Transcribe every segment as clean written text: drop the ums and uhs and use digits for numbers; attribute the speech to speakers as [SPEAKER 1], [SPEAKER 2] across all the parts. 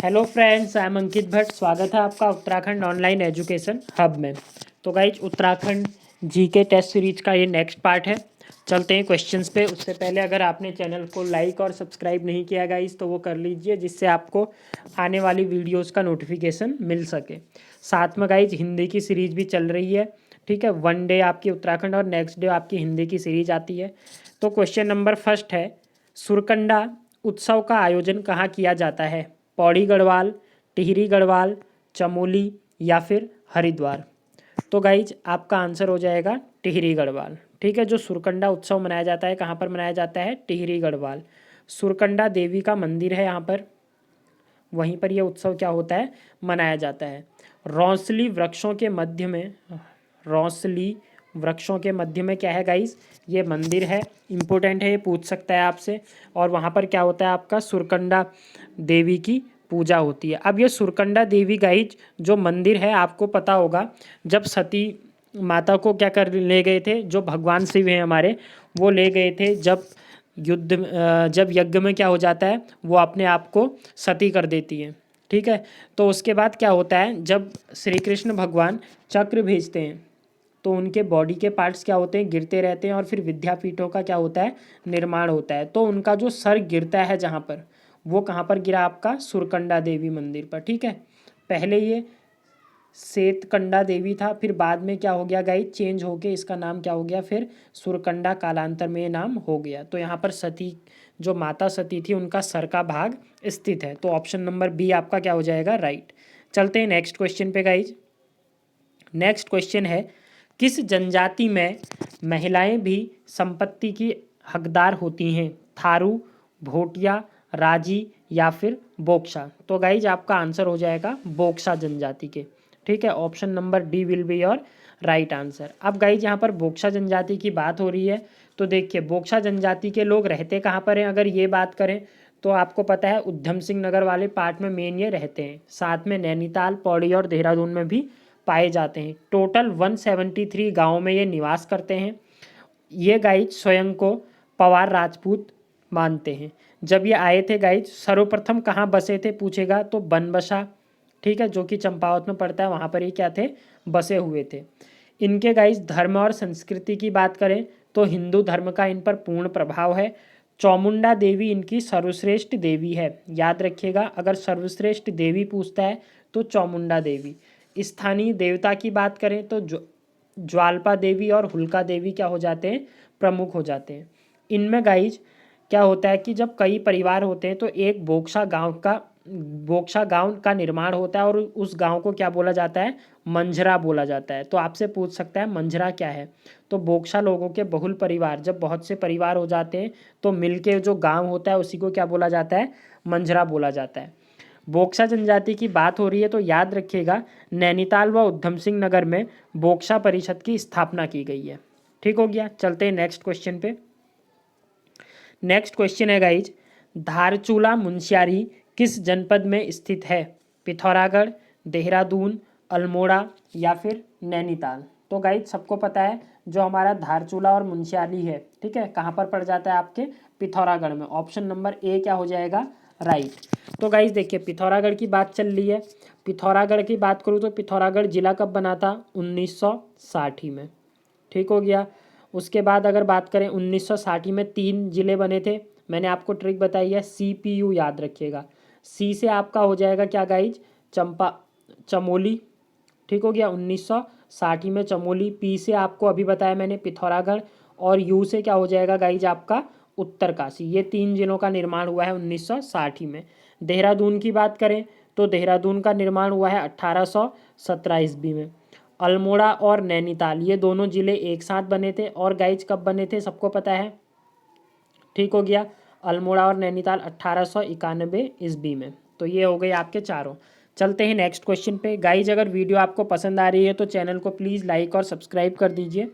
[SPEAKER 1] Hello friends, I am Ankit Bhatt. स्वागत है आपका उत्तराखंड ऑनलाइन एजुकेशन हब में। तो guys Uttarakhand GK test series का ये नेक्स्ट पार्ट है। चलते हैं क्वेश्चंस पे। उससे पहले अगर आपने चैनल को लाइक और सब्सक्राइब नहीं किया गाइज तो वो कर लीजिए, जिससे आपको आने वाली वीडियोज़ का नोटिफिकेशन मिल सके। साथ में गाइज हिंदी की सीरीज भी चल रही है, ठीक है। वन डे आपकी उत्तराखंड और नेक्स्ट डे आपकी हिंदी की सीरीज आती है। तो क्वेश्चन नंबर फर्स्ट है, सुरकंडा उत्सव का आयोजन कहाँ किया जाता है? पौड़ी गढ़वाल, टिहरी गढ़वाल, चमोली या फिर हरिद्वार। तो गाइज आपका आंसर हो जाएगा टिहरी गढ़वाल, ठीक है। जो सुरकंडा उत्सव मनाया जाता है कहाँ पर मनाया जाता है? टिहरी गढ़वाल। सुरकंडा देवी का मंदिर है यहाँ पर, वहीं पर यह उत्सव क्या होता है? मनाया जाता है। रौंसली वृक्षों के मध्य में, रौंसली वृक्षों के मध्य में क्या है गाइज? ये मंदिर है। इम्पोर्टेंट है, ये पूछ सकता है आपसे। और वहाँ पर क्या होता है आपका? सुरकंडा देवी की पूजा होती है। अब ये सुरकंडा देवी गाइज जो मंदिर है, आपको पता होगा जब सती माता को क्या कर ले गए थे, जो भगवान शिव हैं हमारे, वो ले गए थे जब जब यज्ञ में क्या हो जाता है, वो अपने आप को सती कर देती है, ठीक है। तो उसके बाद क्या होता है, जब श्री कृष्ण भगवान चक्र भेजते हैं तो उनके बॉडी के पार्ट्स क्या होते हैं? गिरते रहते हैं, और फिर विद्यापीठों का क्या होता है? निर्माण होता है। तो उनका जो सर गिरता है जहाँ पर, वो कहाँ पर गिरा? आपका सुरकंडा देवी मंदिर पर, ठीक है। पहले ये श्वेतकंडा देवी था, फिर बाद में क्या हो गया गाइस? चेंज होके इसका नाम क्या हो गया? फिर सुरकंडा, कालांतर में ये नाम हो गया। तो यहाँ पर सती, जो माता सती थी, उनका सर का भाग स्थित है। तो ऑप्शन नंबर बी आपका क्या हो जाएगा? राइट। चलते हैं नेक्स्ट क्वेश्चन पे गाइज। नेक्स्ट क्वेश्चन है, किस जनजाति में महिलाएं भी संपत्ति की हकदार होती हैं? थारू, भोटिया, राजी या फिर बोक्सा। तो गाइज आपका आंसर हो जाएगा बोक्सा जनजाति के, ठीक है। Option number D will be your right answer. अब गाइज यहाँ पर बोक्सा जनजाति की बात हो रही है, तो देखिए बोक्सा जनजाति के लोग रहते कहाँ पर हैं? अगर ये बात करें तो आपको पता है उधम सिंह नगर वाले पार्ट में मेन ये रहते हैं। साथ में नैनीताल, पौड़ी और देहरादून में भी पाए जाते हैं। टोटल 173 गाँव में ये निवास करते हैं। ये गाइज स्वयं को पवार राजपूत मानते हैं। जब ये आए थे गाइज, सर्वप्रथम कहाँ बसे थे पूछेगा तो बनबसा, ठीक है, जो कि चंपावत में पड़ता है, वहाँ पर ही क्या थे? बसे हुए थे। इनके गाइज धर्म और संस्कृति की बात करें तो हिंदू धर्म का इन पर पूर्ण प्रभाव है। चौमुंडा देवी इनकी सर्वश्रेष्ठ देवी है, याद रखिएगा। अगर सर्वश्रेष्ठ देवी पूछता है तो चौमुंडा देवी। स्थानीय देवता की बात करें तो ज्वाल्पा देवी और हुल्का देवी क्या हो जाते हैं? प्रमुख हो जाते हैं। इनमें गाइज क्या होता है कि जब कई परिवार होते हैं तो एक बोक्सा गांव का निर्माण होता है, और उस गांव को क्या बोला जाता है? मंझरा बोला जाता है। तो आपसे पूछ सकता है मंझरा क्या है? तो बोक्सा लोगों के बहुल परिवार, जब बहुत से परिवार हो जाते हैं तो मिलके जो गांव होता है उसी को क्या बोला जाता है? मंझरा बोला जाता है। बोक्सा जनजाति की बात हो रही है तो याद रखिएगा नैनीताल व उधम सिंह नगर में बोक्सा परिषद की स्थापना की गई है, ठीक हो गया। चलते हैं नेक्स्ट क्वेश्चन पे। नेक्स्ट क्वेश्चन है गाइज, धारचूला मुंशियारी किस जनपद में स्थित है? पिथौरागढ़, देहरादून, अल्मोड़ा या फिर नैनीताल। तो गाइज सबको पता है जो हमारा धारचूला और मुंशियारी है, ठीक है, कहाँ पर पड़ जाता है? आपके पिथौरागढ़ में। ऑप्शन नंबर ए क्या हो जाएगा? राइट। तो गाइज देखिए पिथौरागढ़ की बात चल रही है। पिथौरागढ़ की बात करूँ तो पिथौरागढ़ जिला कब बना था? 1960 में, ठीक हो गया। उसके बाद अगर बात करें 1960 में 3 जिले बने थे। मैंने आपको ट्रिक बताई है, CPU याद रखिएगा। सी से आपका हो जाएगा क्या गाइज? चमोली, ठीक हो गया। 1960 में चमोली। पी से आपको अभी बताया मैंने पिथौरागढ़, और यू से क्या हो जाएगा गाइज? आपका उत्तरकाशी। ये 3 जिलों का निर्माण हुआ है 1960 में। देहरादून की बात करें तो देहरादून का निर्माण हुआ है 1817 ईस्वी में। अल्मोड़ा और नैनीताल ये दोनों जिले एक साथ बने थे, और गाइज कब बने थे सबको पता है, ठीक हो गया। अल्मोड़ा और नैनीताल 1891 ईस्वी में। तो ये हो गए आपके चारों। चलते हैं नेक्स्ट क्वेश्चन पे। गाइज अगर वीडियो आपको पसंद आ रही है तो चैनल को प्लीज़ लाइक और सब्सक्राइब कर दीजिए।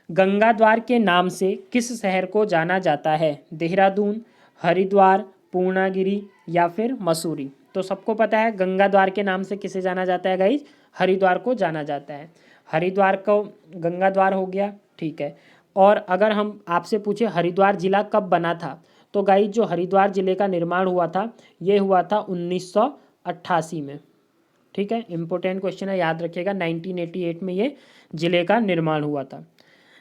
[SPEAKER 1] गंगा द्वार के नाम से किस शहर को जाना जाता है? देहरादून, हरिद्वार, पूर्णागिरी या फिर मसूरी। तो सबको पता है गंगा द्वार के नाम से किसे जाना जाता है गाइज? हरिद्वार को जाना जाता है। हरिद्वार को गंगा द्वार हो गया, ठीक है। और अगर हम आपसे पूछे हरिद्वार जिला कब बना था, तो गाइज जो हरिद्वार जिले का निर्माण हुआ था ये हुआ था 1988 में। ठीक है, इंपॉर्टेंट क्वेश्चन है, याद रखिएगा। 1988 में ये जिले का निर्माण हुआ था।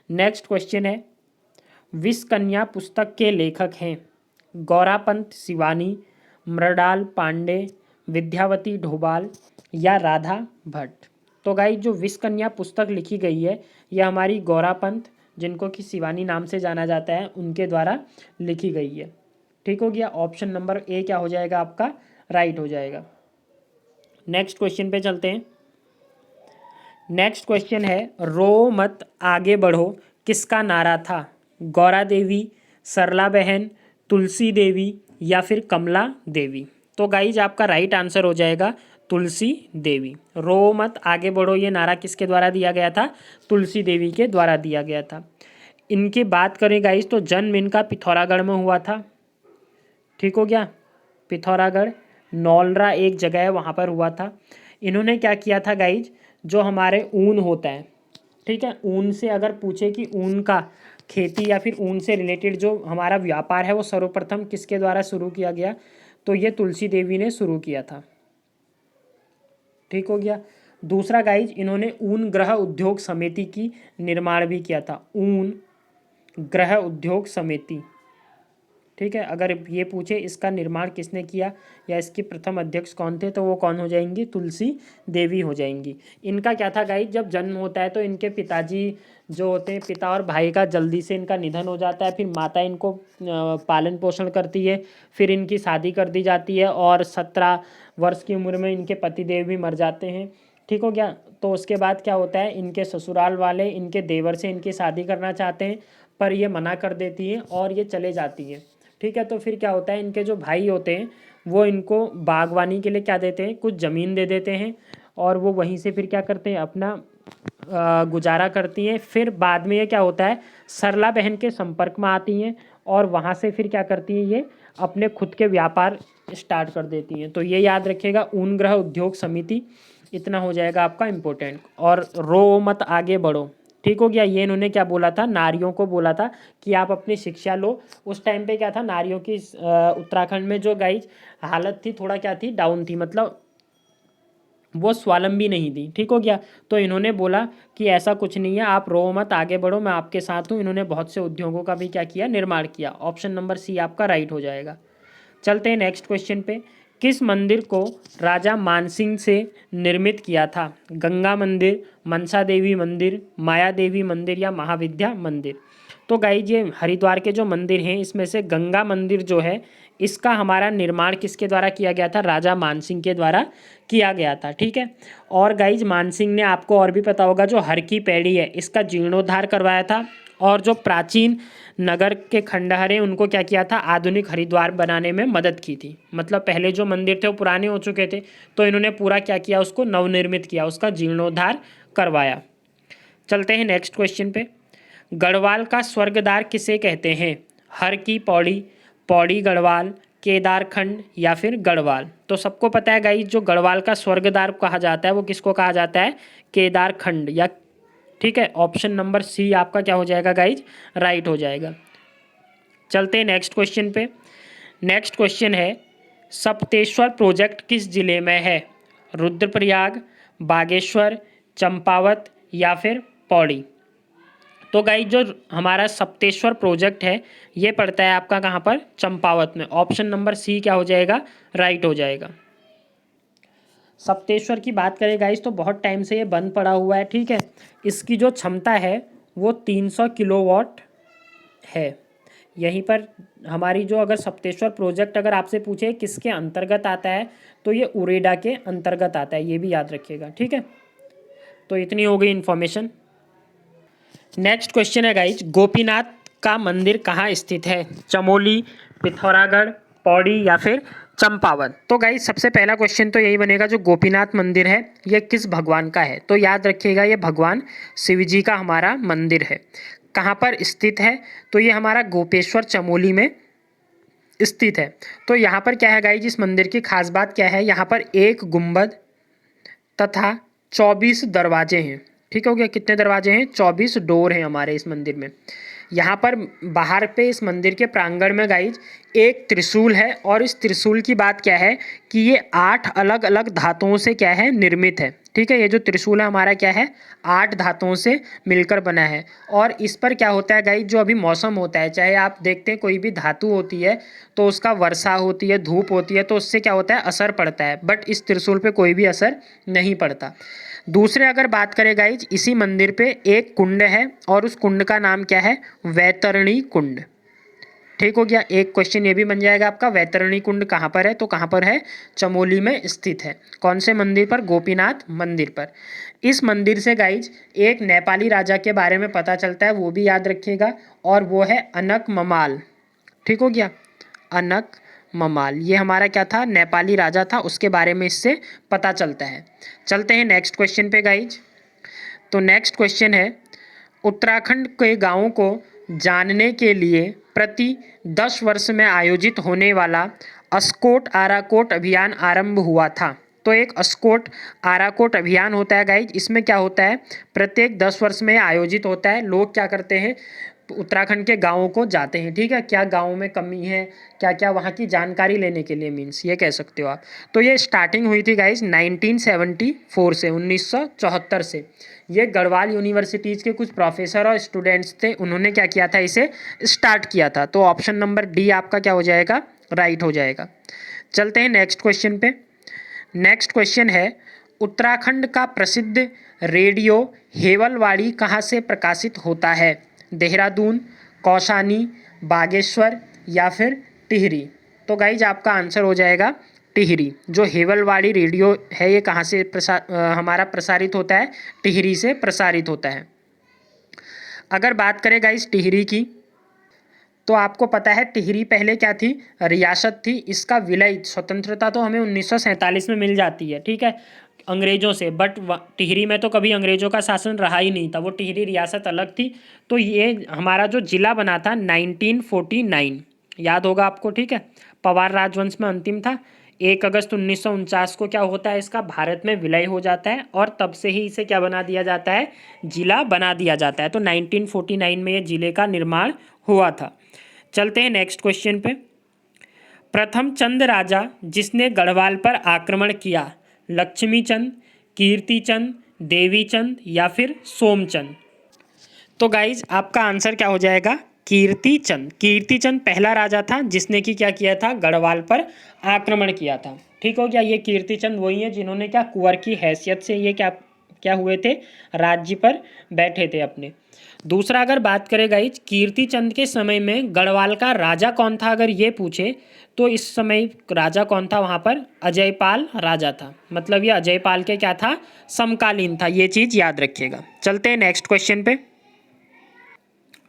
[SPEAKER 1] नेक्स्ट क्वेश्चन है, विष कन्या पुस्तक के लेखक हैं गौरापंत शिवानी, मृणाल पांडे, विद्यावती ढोभाल या राधा भट्ट। तो गाइस जो विष कन्या पुस्तक लिखी गई है यह हमारी गौरापंत, जिनको कि शिवानी नाम से जाना जाता है, उनके द्वारा लिखी गई है। ठीक हो गया, ऑप्शन नंबर ए क्या हो जाएगा आपका, राइट हो जाएगा। नेक्स्ट क्वेश्चन पे चलते हैं। नेक्स्ट क्वेश्चन है, रो मत आगे बढ़ो किसका नारा था? गौरा देवी, सरला बहन, तुलसी देवी या फिर कमला देवी। तो गाइज आपका राइट आंसर हो जाएगा तुलसी देवी। रो मत आगे बढ़ो ये नारा किसके द्वारा दिया गया था? तुलसी देवी के द्वारा दिया गया था। इनकी बात करें गाइज तो जन्म इनका पिथौरागढ़ में हुआ था। ठीक हो गया, पिथौरागढ़, नौलरा एक जगह है वहाँ पर हुआ था। इन्होंने क्या किया था गाइज, जो हमारे ऊन होता है, ठीक है, ऊन से अगर पूछे कि ऊन का खेती या फिर ऊन से रिलेटेड जो हमारा व्यापार है वो सर्वप्रथम किसके द्वारा शुरू किया गया? तो ये तुलसी देवी ने शुरू किया था। ठीक हो गया। दूसरा गाइज, इन्होंने ऊन गृह उद्योग समिति की निर्माण भी किया था। ऊन गृह उद्योग समिति, ठीक है, अगर ये पूछे इसका निर्माण किसने किया या इसके प्रथम अध्यक्ष कौन थे, तो वो कौन हो जाएंगी? तुलसी देवी हो जाएंगी। इनका क्या था गाइज, जब जन्म होता है तो इनके पिताजी जो होते हैं, पिता और भाई का जल्दी से इनका निधन हो जाता है। फिर माता इनको पालन पोषण करती है, फिर इनकी शादी कर दी जाती है और 17 वर्ष की उम्र में इनके पतिदेव भी मर जाते हैं। ठीक हो गया। तो उसके बाद क्या होता है, इनके ससुराल वाले इनके देवर से इनकी शादी करना चाहते हैं, पर ये मना कर देती है और ये चले जाती है। ठीक है, तो फिर क्या होता है, इनके जो भाई होते हैं वो इनको बागवानी के लिए क्या देते हैं, कुछ ज़मीन दे देते हैं और वो वहीं से फिर क्या करते हैं, अपना गुजारा करती हैं। फिर बाद में ये क्या होता है, सरला बहन के संपर्क में आती हैं और वहाँ से फिर क्या करती हैं, ये अपने खुद के व्यापार स्टार्ट कर देती हैं। तो ये याद रखिएगा, ऊन गृह उद्योग समिति, इतना हो जाएगा आपका इम्पोर्टेंट। और रो मत आगे बढ़ो, ठीक हो गया, ये इन्होंने क्या बोला था, नारियों को बोला था कि आप अपनी शिक्षा लो। उस टाइम पे क्या था, नारियों की उत्तराखंड में जो गाइज हालत थी, थोड़ा क्या थी, डाउन थी, मतलब वो स्वावलंबी नहीं थी। ठीक हो गया, तो इन्होंने बोला कि ऐसा कुछ नहीं है, आप रो मत आगे बढ़ो, मैं आपके साथ हूँ। इन्होंने बहुत से उद्योगों का भी क्या किया, निर्माण किया। ऑप्शन नंबर सी आपका राइट हो जाएगा। चलते हैं नेक्स्ट क्वेश्चन पे। किस मंदिर को राजा मानसिंह से निर्मित किया था? गंगा मंदिर, मनसा देवी मंदिर, माया देवी मंदिर या महाविद्या मंदिर। तो गाइज ये हरिद्वार के जो मंदिर हैं इसमें से गंगा मंदिर जो है इसका हमारा निर्माण किसके द्वारा किया गया था? राजा मानसिंह के द्वारा किया गया था। ठीक है, और गाइज मानसिंह ने, आपको और भी पता होगा, जो हर की पैड़ी है इसका जीर्णोद्धार करवाया था और जो प्राचीन नगर के खंडहर हैं उनको क्या किया था, आधुनिक हरिद्वार बनाने में मदद की थी। मतलब पहले जो मंदिर थे वो पुराने हो चुके थे, तो इन्होंने पूरा क्या किया, उसको नवनिर्मित किया, उसका जीर्णोद्धार करवाया। चलते हैं नेक्स्ट क्वेश्चन पे। गढ़वाल का स्वर्गद्वार किसे कहते हैं? हर की पौड़ी, पौड़ी गढ़वाल, केदारखंड या फिर गढ़वाल। तो सबको पता है गाइस, जो गढ़वाल का स्वर्गद्वार कहा जाता है वो किसको कहा जाता है? केदारखंड या, ठीक है, ऑप्शन नंबर सी आपका क्या हो जाएगा गाइज, राइट हो जाएगा। चलते हैं नेक्स्ट क्वेश्चन पे। नेक्स्ट क्वेश्चन है, सप्तेश्वर प्रोजेक्ट किस जिले में है? रुद्रप्रयाग, बागेश्वर, चंपावत या फिर पौड़ी। तो गाइज जो हमारा सप्तेश्वर प्रोजेक्ट है ये पड़ता है आपका कहाँ पर? चंपावत में। ऑप्शन नंबर सी क्या हो जाएगा, राइट हो जाएगा। सप्तेश्वर की बात करें गाइस तो बहुत टाइम से ये बंद पड़ा हुआ है। ठीक है, इसकी जो क्षमता है वो 300 किलोवाट है। यहीं पर हमारी जो, अगर सप्तेश्वर प्रोजेक्ट अगर आपसे पूछे किसके अंतर्गत आता है, तो ये उरेडा के अंतर्गत आता है, ये भी याद रखिएगा। ठीक है, तो इतनी हो गई इन्फॉर्मेशन। नेक्स्ट क्वेश्चन है गाइज, गोपीनाथ का मंदिर कहाँ स्थित है? चमोली, पिथौरागढ़, पौड़ी या फिर चंपावत। तो गाइज सबसे पहला क्वेश्चन तो यही बनेगा, जो गोपीनाथ मंदिर है ये किस भगवान का है? तो याद रखिएगा ये भगवान शिव जी का हमारा मंदिर है। कहाँ पर स्थित है? तो ये हमारा गोपेश्वर चमोली में स्थित है। तो यहाँ पर क्या है गाइज, इस मंदिर की खास बात क्या है, यहाँ पर एक गुंबद तथा 24 दरवाजे हैं। ठीक हो गया, कितने दरवाजे हैं? 24 डोर हैं हमारे इस मंदिर में। यहाँ पर बाहर पे इस मंदिर के प्रांगण में गाइज एक त्रिशूल है, और इस त्रिशूल की बात क्या है कि ये 8 अलग अलग धातुओं से क्या है निर्मित है। ठीक है, ये जो त्रिशूल है हमारा क्या है 8 धातुओं से मिलकर बना है। और इस पर क्या होता है गाइज, जो अभी मौसम होता है, चाहे आप देखते हैं कोई भी धातु होती है तो उसका वर्षा होती है, धूप होती है, तो उससे क्या होता है असर पड़ता है, बट इस त्रिशूल पे कोई भी असर नहीं पड़ता। दूसरे अगर बात करें गाइज, इसी मंदिर पे एक कुंड है और उस कुंड का नाम क्या है, वैतरणी कुंड। ठीक हो गया, एक क्वेश्चन ये भी बन जाएगा आपका, वैतरणी कुंड कहाँ पर है, तो कहाँ पर है, चमोली में स्थित है। कौन से मंदिर पर, गोपीनाथ मंदिर पर। इस मंदिर से गाइज एक नेपाली राजा के बारे में पता चलता है, वो भी याद रखिएगा, और वो है अनक ममाल। ठीक हो गया, अनक ममाल, ये हमारा क्या था, नेपाली राजा था, उसके बारे में इससे पता चलता है। चलते हैं नेक्स्ट क्वेश्चन पे गाइज। तो नेक्स्ट क्वेश्चन है, उत्तराखंड के गांवों को जानने के लिए प्रति 10 वर्ष में आयोजित होने वाला अस्कोट आराकोट अभियान आरंभ हुआ था। तो एक अस्कोट आराकोट अभियान होता है गाइज, इसमें क्या होता है, प्रत्येक 10 वर्ष में आयोजित होता है। लोग क्या करते हैं, उत्तराखंड के गांवों को जाते हैं। ठीक है, क्या गाँव में कमी है, क्या क्या वहाँ की जानकारी लेने के लिए, मीन्स ये कह सकते हो आप। तो ये स्टार्टिंग हुई थी गाइज 1974 से, 1974 से। ये गढ़वाल यूनिवर्सिटीज़ के कुछ प्रोफेसर और स्टूडेंट्स थे, उन्होंने क्या किया था, इसे स्टार्ट किया था। तो ऑप्शन नंबर डी आपका क्या हो जाएगा, राइट हो जाएगा। चलते हैं नेक्स्ट क्वेश्चन पे। नेक्स्ट क्वेश्चन है, उत्तराखंड का प्रसिद्ध रेडियो हेवलवाड़ी कहाँ से प्रकाशित होता है, देहरादून, कौसानी, बागेश्वर या फिर टिहरी। तो गाइज आपका आंसर हो जाएगा टिहरी। जो हेवलवाड़ी रेडियो है ये कहाँ से हमारा प्रसारित होता है, टिहरी से प्रसारित होता है। अगर बात करें गाइज टिहरी की, तो आपको पता है टिहरी पहले क्या थी, रियासत थी। इसका विलय, स्वतंत्रता तो हमें 1947 में मिल जाती है, ठीक है, अंग्रेज़ों से, बट टिहरी में तो कभी अंग्रेज़ों का शासन रहा ही नहीं था, वो टिहरी रियासत अलग थी। तो ये हमारा जो ज़िला बना था 1949, याद होगा आपको, ठीक है, पवार राजवंश में अंतिम था। 1 अगस्त 1949 को क्या होता है, इसका भारत में विलय हो जाता है, और तब से ही इसे क्या बना दिया जाता है, जिला बना दिया जाता है। तो 1949 में ये जिले का निर्माण हुआ था। चलते हैं नेक्स्ट क्वेश्चन पे। प्रथम चंद राजा जिसने गढ़वाल पर आक्रमण किया, लक्ष्मी चंद, कीर्ति चंद, देवी चंद या फिर सोमचंद। तो गाइज आपका आंसर क्या हो जाएगा, कीर्ति चंद। कीर्ति चंद पहला राजा था जिसने कि क्या किया था, गढ़वाल पर आक्रमण किया था। ठीक हो गया, ये कीर्ति चंद वही है जिन्होंने क्या कुंवर की हैसियत से ये क्या क्या हुए थे, राज्य पर बैठे थे अपने। दूसरा अगर बात करें गाइज, कीर्ति चंद के समय में गढ़वाल का राजा कौन था, अगर ये पूछे तो इस समय राजा कौन था वहाँ पर, अजयपाल राजा था। मतलब ये अजयपाल के क्या था, समकालीन था, ये चीज़ याद रखिएगा। चलते हैं नेक्स्ट क्वेश्चन पे।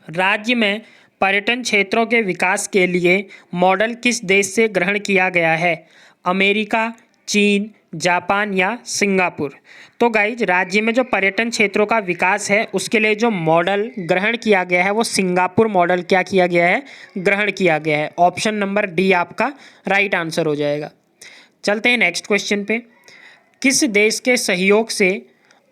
[SPEAKER 1] राज्य में पर्यटन क्षेत्रों के विकास के लिए मॉडल किस देश से ग्रहण किया गया है, अमेरिका, चीन, जापान या सिंगापुर। तो गाइज राज्य में जो पर्यटन क्षेत्रों का विकास है उसके लिए जो मॉडल ग्रहण किया गया है वो सिंगापुर मॉडल क्या किया गया है, ग्रहण किया गया है। ऑप्शन नंबर डी आपका राइट आंसर हो जाएगा। चलते हैं नेक्स्ट क्वेश्चन पे। किस देश के सहयोग से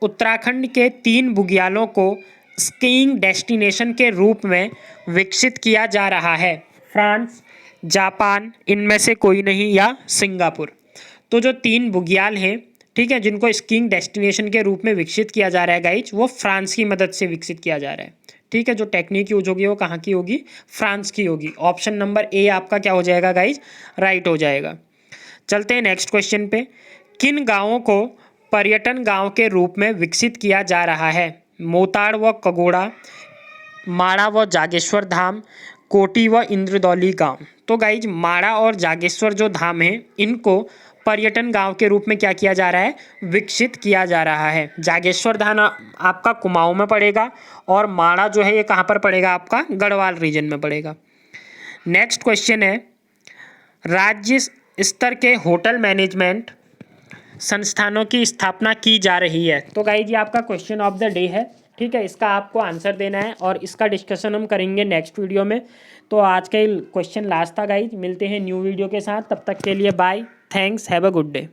[SPEAKER 1] उत्तराखंड के 3 बुग्यालों को स्कीइंग डेस्टिनेशन के रूप में विकसित किया जा रहा है, फ्रांस, जापान, इनमें से कोई नहीं, या सिंगापुर। तो जो 3 बुग्याल हैं, ठीक है, जिनको स्कीइंग डेस्टिनेशन के रूप में विकसित किया जा रहा है गाइज, वो फ्रांस की मदद से विकसित किया जा रहा है। ठीक है, जो टेक्निक यूज होगी वो कहाँ की होगी, फ्रांस की होगी। ऑप्शन नंबर ए आपका क्या हो जाएगा गाइज, राइट हो जाएगा। चलते हैं नेक्स्ट क्वेश्चन पे। किन गाँवों को पर्यटन गाँव के रूप में विकसित किया जा रहा है, मोताड़ व कगोड़ा, माड़ा व जागेश्वर धाम, कोटी व इंद्रदौली गांव। तो गाइज माड़ा और जागेश्वर जो धाम है इनको पर्यटन गांव के रूप में क्या किया जा रहा है, विकसित किया जा रहा है। जागेश्वर धाम आपका कुमाऊं में पड़ेगा, और माड़ा जो है ये कहाँ पर पड़ेगा, आपका गढ़वाल रीजन में पड़ेगा। नेक्स्ट क्वेश्चन है, राज्य स्तर के होटल मैनेजमेंट संस्थानों की स्थापना की जा रही है। तो गाइज ये आपका क्वेश्चन ऑफ द डे है, ठीक है, इसका आपको आंसर देना है और इसका डिस्कशन हम करेंगे नेक्स्ट वीडियो में। तो आज का क्वेश्चन लास्ट था गाइज, मिलते हैं न्यू वीडियो के साथ, तब तक के लिए bye, thanks, have a good day.